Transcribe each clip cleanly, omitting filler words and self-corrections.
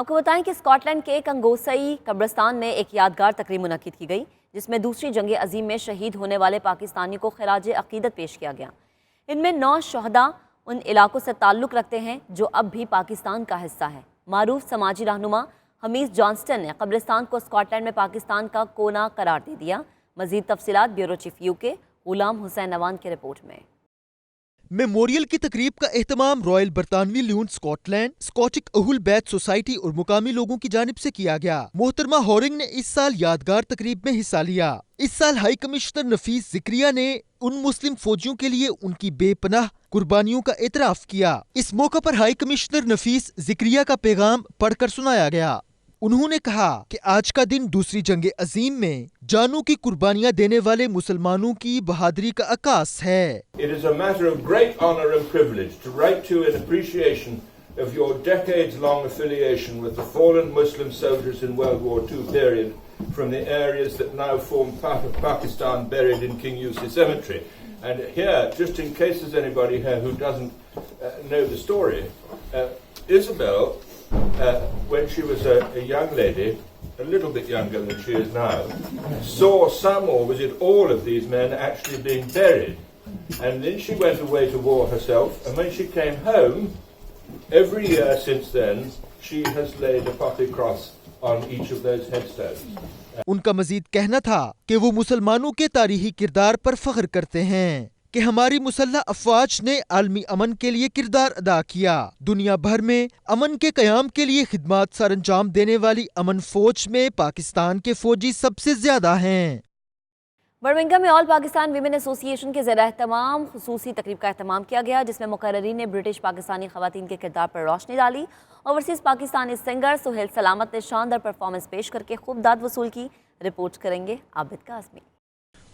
آپ کو بتائیں کہ اسکاٹ لینڈ کے کنگوسئی قبرستان میں ایک یادگار تقریب منعقد کی گئی جس میں دوسری جنگ عظیم میں شہید ہونے والے پاکستانی کو خراج عقیدت پیش کیا گیا۔ ان میں 9 شہداء ان علاقوں سے تعلق رکھتے ہیں جو اب بھی پاکستان کا حصہ ہے۔ معروف سماجی رہنما حمید جانسٹن نے قبرستان کو اسکاٹ لینڈ میں پاکستان کا کونا قرار دے دیا۔ مزید تفصیلات بیورو چیف UK غلام حسین نوان کی رپورٹ میں۔ میموریل کی تقریب کا اہتمام رائل برطانوی لیون اسکاٹ لینڈ، اسکاٹک اہل بیت سوسائٹی اور مقامی لوگوں کی جانب سے کیا گیا۔ محترمہ ہورنگ نے اس سال یادگار تقریب میں حصہ لیا۔ اس سال ہائی کمشنر نفیس زکریا نے ان مسلم فوجیوں کے لیے ان کی بے پناہ قربانیوں کا اعتراف کیا۔ اس موقع پر ہائی کمشنر نفیس زکریا کا پیغام پڑھ کر سنایا گیا۔ انہوں نے کہا کہ آج کا دن دوسری جنگ عظیم میں جانوں کی قربانیاں دینے والے مسلمانوں کی بہادری کا عکاس ہے۔ It is a matter of great honor and privilege to write to you in appreciation of your decades-long affiliation with the fallen Muslim soldiers in World War II period from the areas that now form part of Pakistan buried in King Yusuf Cemetery. And here, just in case there's anybody here who doesn't know the story, Isabel, when she was a young lady, a little bit younger than she is now, saw some, or was it all, of these men actually being buried. And then she went away to war herself, and when she came home, every year since then, she has laid a poppy cross on each of those headstones. ان کا مزید کہنا تھا کہ وہ مسلمانوں کے تاریخی کردار پر فخر کرتے ہیں کہ ہماری مسلح افواج نے عالمی امن کے لیے کردار ادا کیا۔ دنیا بھر میں امن کے قیام کے لیے خدمات سر انجام دینے والی امن فوج میں پاکستان کے فوجی سب سے زیادہ ہیں۔ برمنگھم میں آل پاکستان ویمن ایسوسی ایشن کے زیر اہتمام خصوصی تقریب کا اہتمام کیا گیا جس میں مقررین نے برٹش پاکستانی خواتین کے کردار پر روشنی ڈالی۔ اوورسیز پاکستانی سنگر سہیل سلامت نے شاندار پرفارمنس پیش کر کے خوب داد وصول کی۔ رپورٹ کریں گے عابد قاسمی۔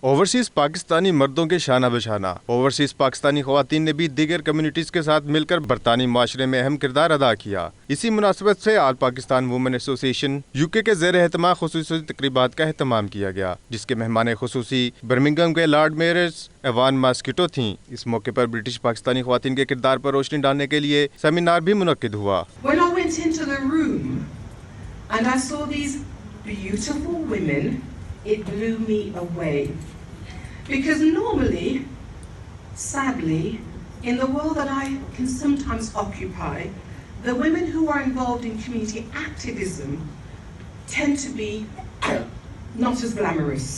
اوورسیز پاکستانی مردوں کے شانہ بشانہ اوورسیز پاکستانی خواتین نے بھی دیگر کمیونٹیز کے ساتھ مل کر برطانوی معاشرے میں اہم کردار ادا کیا۔ اسی مناسبت سے آل پاکستان وومن ایسوسی ایشن UK کے زیر اہتمام خصوصی تقریبات کا اہتمام کیا گیا جس کے مہمان خصوصی برمنگھم کے لارڈ میئرز ایوان ماسکیٹو تھیں۔ اس موقع پر برٹش پاکستانی خواتین کے کردار پر روشنی ڈالنے کے لیے سیمینار بھی منعقد ہوا۔ When I went into the room and I saw these beautiful women, it blew me away. Because normally, sadly, in the world that I can sometimes occupy, the women who are involved in community activism tend to be not as glamorous.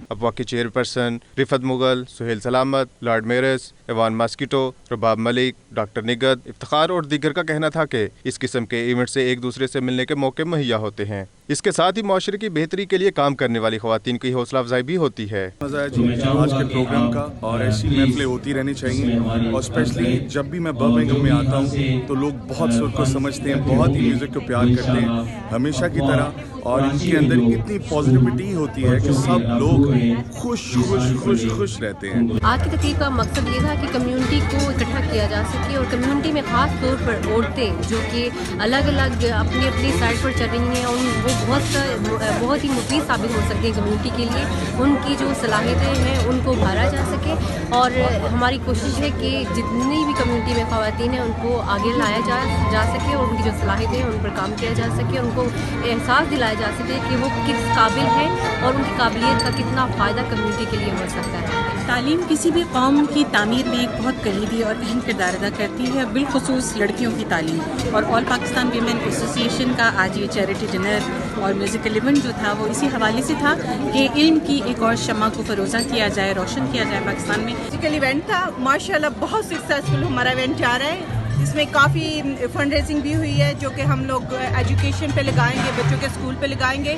افواہ کے chairperson رفت مغل، سہیل سلامت، lord measures ایوان mosquito, رباب ملک، doctor Nighat, Iftikhar اور دیگر کا کہنا تھا کہ اس قسم کے ایونٹ سے ایک دوسرے سے ملنے کے موقع مہیا ہوتے ہیں۔ اس کے ساتھ ہی معاشرے کی بہتری کے لیے کام کرنے والی خواتین کی حوصلہ افزائی بھی ہوتی ہے۔ مزہ ہے جی آج کے پروگرام کا، اور ایسی محفلیں ہوتی رہنی چاہیے، اور اسپیشلی جب بھی میں برمنگھم میں آتا ہوں تو لوگ بہت سر کو سمجھتے ہیں، بہت ہی میوزک کو پیار کرتے ہیں ہمیشہ کی طرح، اور ان کے اندر اتنی پازیٹیوٹی ہوتی ہے کہ سب لوگ خوش خوش خوش خوش رہتے ہیں۔ آج کی تقریب کا مقصد یہ تھا کہ کمیونٹی کو اکٹھا کیا جا سکے، اور کمیونٹی میں خاص طور پر عورتیں جو کہ الگ الگ اپنی اپنی سائڈ پر چل رہی ہیں، وہ بہت ہی مفید ثابت ہو سکتے ہیں کمیونٹی کے لیے۔ ان کی جو صلاحیتیں ہیں ان کو ابھارا جا سکے، اور ہماری کوشش ہے کہ جتنی بھی کمیونٹی میں خواتین ہیں ان کو آگے لایا جا سکے، اور ان کی جو صلاحیتیں ہیں ان پر کام کیا جا سکے، ان کو احساس دلایا جا سکے کہ وہ کس قابل ہیں اور ان کی قابلیت کا کتنا فائدہ کمیونٹی کے لیے ہو سکتا ہے۔ تعلیم کسی بھی قوم کی تعمیر میں ایک بہت کلیدی اور اہم کردار ادا کرتی ہے، بالخصوص لڑکیوں کی تعلیم، اور آل پاکستان ویمن ایسوسی ایشن کا آج یہ چیریٹی ڈنر اور میوزیکل ایونٹ جو تھا وہ اسی حوالے سے تھا کہ علم کی ایک اور شمع کو فروزہ کیا جائے، روشن کیا جائے پاکستان میں۔ میوزیکل ایونٹ تھا، ماشاءاللہ بہت سکسیزفل ہمارا ایونٹ جا رہا ہے۔ اس میں کافی فنڈ ریزنگ بھی ہوئی ہے جو کہ ہم لوگ ایجوکیشن پہ لگائیں گے، بچوں کے اسکول پہ لگائیں گے،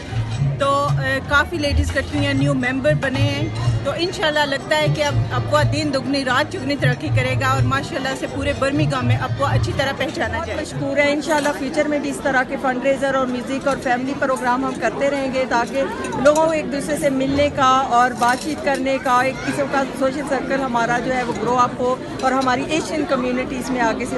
تو کافی لیڈیز کٹھی ہیں، نیو ممبر بنے ہیں، تو انشاءاللہ لگتا ہے کہ اب افواہ دن دگنی رات چگنی ترقی کرے گا، اور ماشاءاللہ سے پورے برمنگھم میں افواہ اچھی طرح پہچانا جائے۔ مشکور ہے، انشاءاللہ فیوچر میں بھی اس طرح کے فنڈ ریزر اور میوزک اور فیملی پروگرام ہم کرتے رہیں گے تاکہ لوگوں کو ایک دوسرے سے ملنے کا اور بات چیت کرنے کا ایک قسم کا سوشل سرکل ہمارا جو ہے وہ گرو اپ ہو، اور ہماری ایشین کمیونٹیز میں آگے سے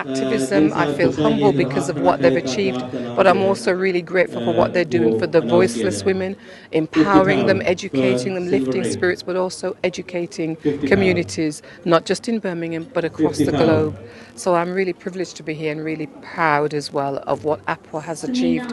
activism. I feel humble because of what they've achieved, but I'm also really grateful for what they're doing for the voiceless women, empowering them, educating them, lifting spirits, but also educating communities, not just in Birmingham, but across the globe. So I'm really privileged to be here and really proud as well of what APWA has achieved.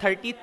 30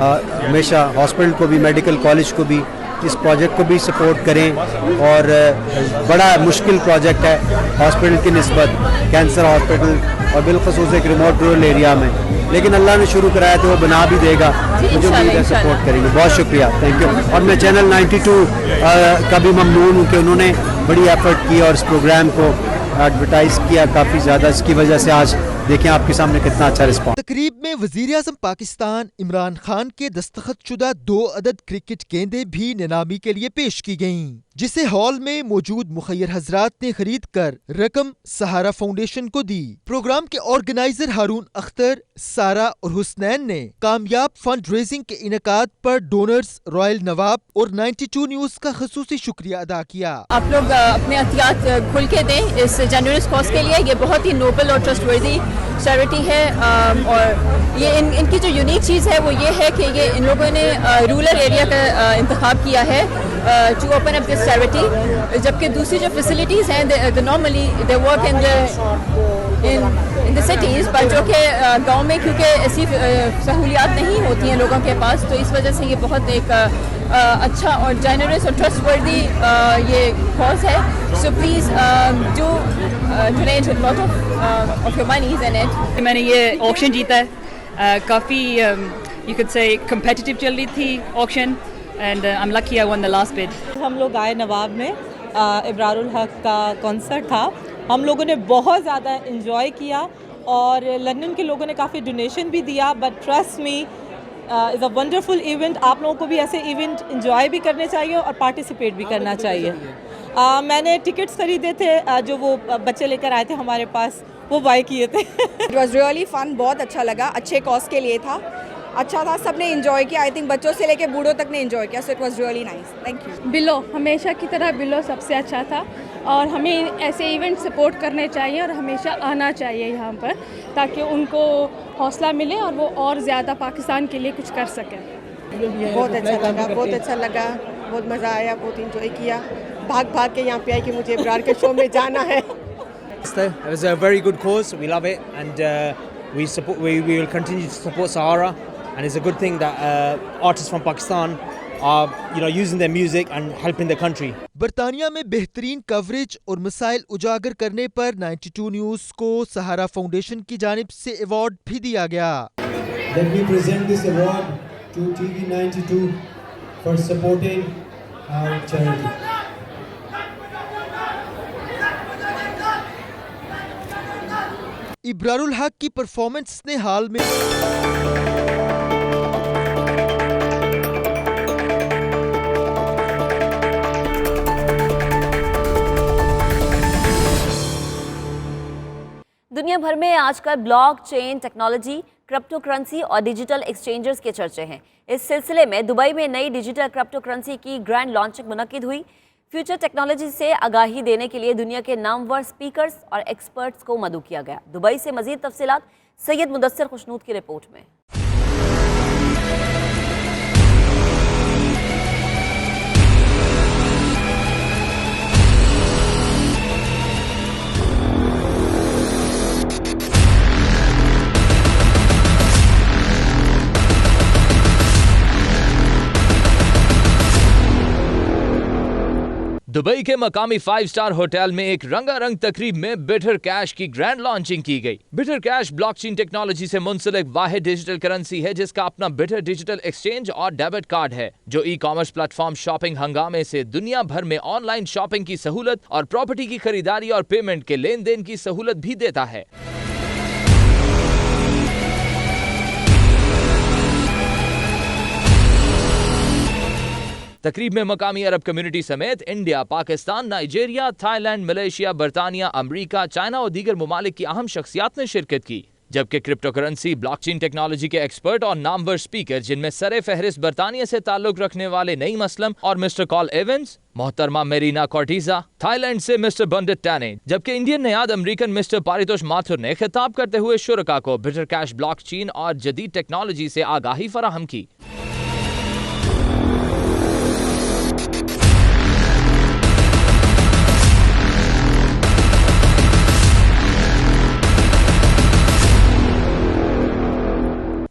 ہمیشہ hospital کو بھی, medical college کو بھی, اس project کو بھی support کریں. اور بڑا مشکل پروجیکٹ ہے ہاسپٹل کی نسبت, کینسر ہاسپٹل, اور بالخصوص ایک ریموٹ رورل ایریا میں, لیکن اللہ نے شروع کرایا تو وہ بنا بھی دے گا. مجھے امید ہے سپورٹ کریں گے. بہت شکریہ, تھینک یو. اور میں چینل 92 کا بھی ممنون ہوں کہ انہوں نے بڑی ایفرٹ کی اور اس پروگرام کو ایڈورٹائز کیا کافی زیادہ. اس کی وجہ سے آج دیکھیں آپ کے سامنے کتنا اچھا رسپانس. تقریب میں وزیر اعظم پاکستان عمران خان کے دستخط شدہ 2 عدد کرکٹ گیندیں بھی نیلامی کے لیے پیش کی گئیں, جسے ہال میں موجود مخیر حضرات نے خرید کر رقم سہارا فاؤنڈیشن کو دی. پروگرام کے آرگنائزر ہارون اختر, سارا اور حسنین نے کامیاب فنڈ ریزنگ کے انعقاد پر ڈونرز رائل نواب اور 92 نیوز کا خصوصی شکریہ ادا کیا. آپ لوگ اپنے احتیاط کھل کے دیں اس جنرس کاز کے لیے. یہ بہت ہی نوبل اور ٹرسٹ وردی چیریٹی ہے, اور یہ ان کی جو یونیک چیز ہے وہ یہ ہے کہ یہ ان لوگوں نے رورل ایریا کا انتخاب کیا ہے to open up this charity, جبکہ دوسری جو فیسلٹیز ہیں normally they work in the cities, پر جو کہ گاؤں میں کیونکہ ایسی سہولیات نہیں ہوتی ہیں لوگوں کے پاس, تو اس وجہ سے یہ بہت ایک اچھا اور جینرس اور ٹرسٹ وردی یہ کاز ہے. So please do donate lot of your moneys in it. میں نے یہ آکشن جیتا ہے, کافی یو کڈ سے کمپیٹیٹیو چل رہی تھی auction, and I am lucky I one the last but. ہم لوگ آئے نواب میں, ابرار الحق کا کنسرٹ تھا, ہم لوگوں نے بہت زیادہ انجوائے کیا, اور لندن کے لوگوں نے کافی ڈونیشن بھی دیا. But trust me is a wonderful event. آپ لوگوں کو بھی ایسے ایونٹ انجوائے بھی کرنے چاہیے اور پارٹیسپیٹ بھی کرنا چاہیے. میں نے ٹکٹس خریدے تھے, جو وہ بچے لے کر آئے تھے ہمارے پاس, وہ بائی کیے تھے. اٹ واز ریئلی فن, بہت اچھا لگا, اچھے کاز کے لیے تھا, اچھا تھا, سب نے انجوائے کیا. آئی تھنک بچوں سے لے کے بوڑھوں تک نے انجوائے کیا. So it was really nice. Thank you. بلو ہمیشہ کی طرح بلو سب سے اچھا تھا, اور ہمیں ایسے ایونٹ سپورٹ کرنے چاہیے اور ہمیشہ آنا چاہیے یہاں پر, تاکہ ان کو حوصلہ ملے اور وہ اور زیادہ پاکستان کے لیے کچھ کر سکیں. بہت اچھا لگا, بہت اچھا لگا, بہت مزہ آیا, بہت انجوائے کیا. بھاگ بھاگ کے یہاں پہ آئی کہ مجھے ابرار کے شو میں جانا ہے. It was a very good cause. We love it, and we will continue to support Sahara. And it's a good thing that artists from Pakistan are using their music and helping their country. برطانیہ میں بہترین coverage اور مسائل اجاگر کرنے پر 92 news کو سہارا foundation کی جانب سے ایوارڈ بھی دیا گیا. Let me present this award to TV92 for supporting our charity. ابرار الحق کی پرفارمنس نے حال میں دنیا بھر میں آج کل بلاک چین ٹیکنالوجی, کرپٹو کرنسی اور ڈیجیٹل ایکسچینجز کے چرچے ہیں. اس سلسلے میں دبئی میں نئی ڈیجیٹل کرپٹو کرنسی کی گرینڈ لانچنگ منعقد ہوئی. فیوچر ٹیکنالوجی سے آگاہی دینے کے لیے دنیا کے نامور سپیکرز اور ایکسپرٹس کو مدعو کیا گیا. دبئی سے مزید تفصیلات سید مدثر خوشنود کی رپورٹ میں. دبئی کے مقامی 5 اسٹار ہوٹل میں ایک رنگا رنگ تقریب میں بٹر کیش کی گرینڈ لانچنگ کی گئی. بٹر کیش بلاک چین ٹیکنالوجی سے منسلک واحد ڈیجیٹل کرنسی ہے جس کا اپنا بٹر ڈیجیٹل ایکسچینج اور ڈیبٹ کارڈ ہے, جو e commerce platform shopping ہنگامے سے دنیا بھر میں آن لائن شاپنگ کی سہولت اور پراپرٹی کی خریداری اور پیمنٹ کے لین دین کی سہولت بھی دیتا ہے. تقریب میں مقامی عرب کمیونٹی سمیت India, Pakistan, Nigeria, Thailand, Malaysia, برطانیہ, امریکہ, چائنا اور دیگر ممالک کی اہم شخصیات نے شرکت کی. جبکہ کرپٹو کرنسی, بلاک چین ٹیکنالوجی کے ایکسپرٹ اور نامور سپیکر جن میں سر فہرست برطانیہ سے تعلق رکھنے والے نعیم اسلم اور مسٹر کال ایونز, محترمہ میرینا کورٹیزا, تھائی لینڈ سے مسٹر بنڈت ٹانے, جبکہ انڈین نیاد امریکن مسٹر پاریتوش ماتھر نے خطاب کرتے ہوئے شرکاء کو بٹر کیش, بلاک چین اور جدید ٹیکنالوجی سے آگاہی فراہم کی.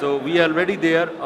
So we are already there,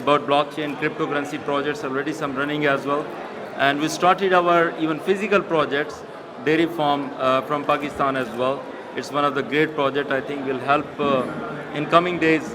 about blockchain, cryptocurrency projects, already some running as well. And we started our even physical projects, dairy farm from Pakistan as well. It's one of the great projects I think will help in coming days.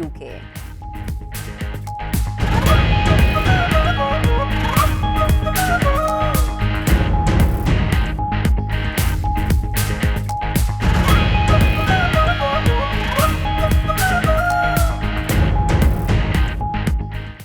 UK।